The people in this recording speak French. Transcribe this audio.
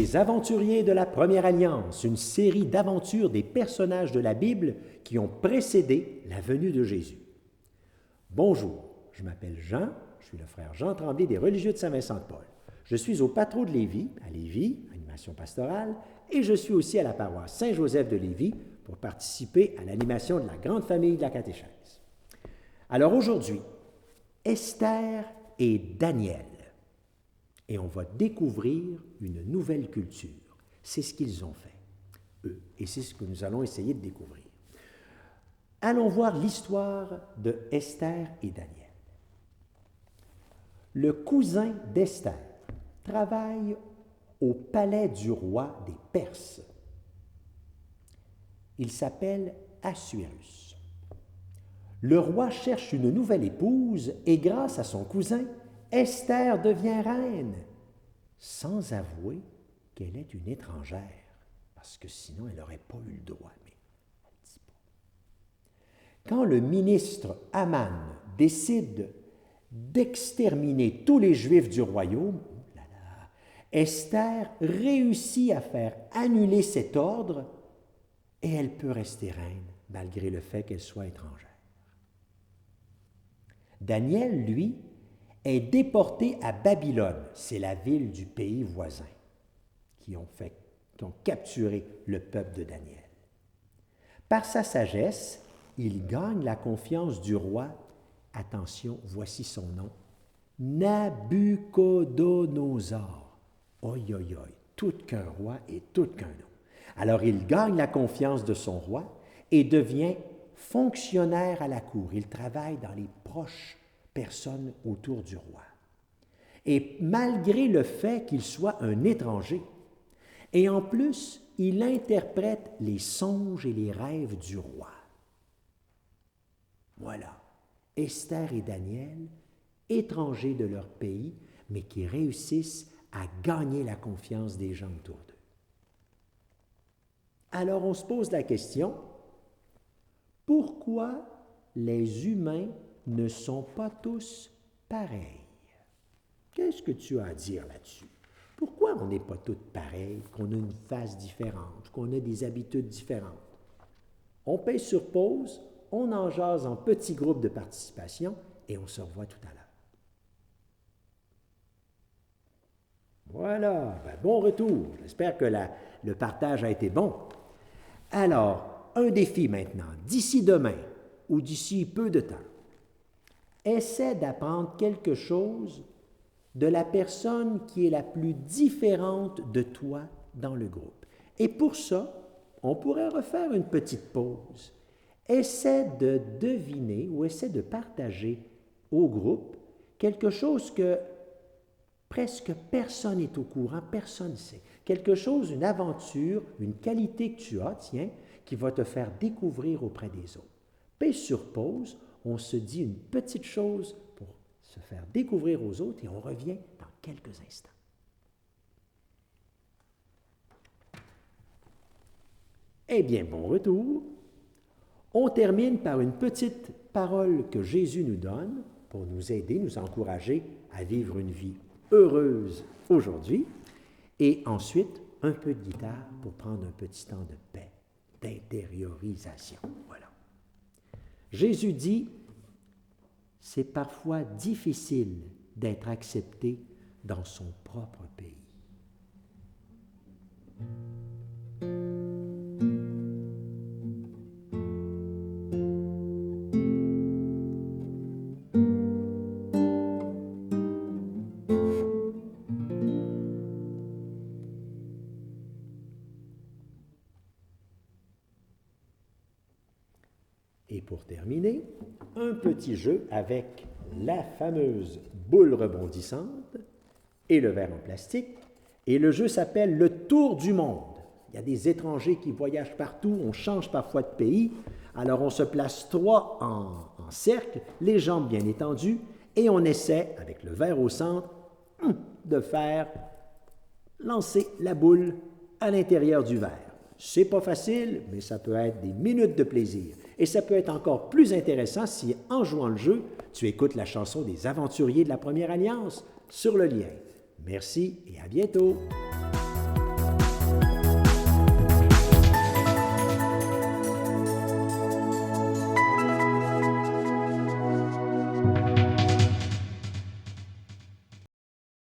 Les Aventuriers de la Première Alliance, une série d'aventures des personnages de la Bible qui ont précédé la venue de Jésus. Bonjour, je m'appelle Jean, je suis le frère Jean Tremblay des religieux de Saint-Vincent-de-Paul. Je suis au Patro de Lévis, à Lévis, animation pastorale, et je suis aussi à la paroisse Saint-Joseph de Lévis pour participer à l'animation de la grande famille de la catéchèse. Alors aujourd'hui, Esther et Daniel. Et on va découvrir une nouvelle culture. C'est ce qu'ils ont fait, eux, et c'est ce que nous allons essayer de découvrir. Allons voir l'histoire de Esther et Daniel. Le cousin d'Esther travaille au palais du roi des Perses. Il s'appelle Assuérus. Le roi cherche une nouvelle épouse et grâce à son cousin, Esther devient reine, sans avouer qu'elle est une étrangère, parce que sinon elle n'aurait pas eu le droit, mais elle ne dit pas. Quand le ministre Aman décide d'exterminer tous les Juifs du royaume, Esther réussit à faire annuler cet ordre et elle peut rester reine, malgré le fait qu'elle soit étrangère. Daniel, lui, est déporté à Babylone, c'est la ville du pays voisin, qui ont capturé le peuple de Daniel. Par sa sagesse, il gagne la confiance du roi. Attention, voici son nom, Nabuchodonosor. Oi, oi, oi, tout qu'un roi et tout qu'un nom. Alors il gagne la confiance de son roi et devient fonctionnaire à la cour. Il travaille dans les proches personnes autour du roi. Et malgré le fait qu'il soit un étranger, et en plus, il interprète les songes et les rêves du roi. Voilà, Esther et Daniel, étrangers de leur pays, mais qui réussissent à gagner la confiance des gens autour d'eux. Alors on se pose la question, pourquoi les humains ne sont pas tous pareils? Qu'est-ce que tu as à dire là-dessus? Pourquoi on n'est pas tous pareils, qu'on a une face différente, qu'on a des habitudes différentes? On pèse sur pause, on en jase en petits groupes de participation et on se revoit tout à l'heure. Voilà, bon retour. J'espère que le partage a été bon. Alors, un défi maintenant, d'ici demain ou d'ici peu de temps. Essaie d'apprendre quelque chose de la personne qui est la plus différente de toi dans le groupe. Et pour ça, on pourrait refaire une petite pause. Essaie de deviner ou essaie de partager au groupe quelque chose que presque personne n'est au courant, personne ne sait. Quelque chose, une aventure, une qualité que tu as, tiens, qui va te faire découvrir auprès des autres. Pèse sur pause, on se dit une petite chose pour se faire découvrir aux autres et on revient dans quelques instants. Eh bien, bon retour. On termine par une petite parole que Jésus nous donne pour nous aider, nous encourager à vivre une vie heureuse aujourd'hui. Et ensuite, un peu de guitare pour prendre un petit temps de paix, d'intériorisation. Voilà. Jésus dit, c'est parfois difficile d'être accepté dans son propre pays. Et pour terminer, un petit jeu avec la fameuse boule rebondissante et le verre en plastique. Et le jeu s'appelle le tour du monde. Il y a des étrangers qui voyagent partout, on change parfois de pays. Alors on se place trois en cercle, les jambes bien étendues, et on essaie, avec le verre au centre, de faire lancer la boule à l'intérieur du verre. C'est pas facile, mais ça peut être des minutes de plaisir. Et ça peut être encore plus intéressant si, en jouant le jeu, tu écoutes la chanson des Aventuriers de la Première Alliance sur le lien. Merci et à bientôt!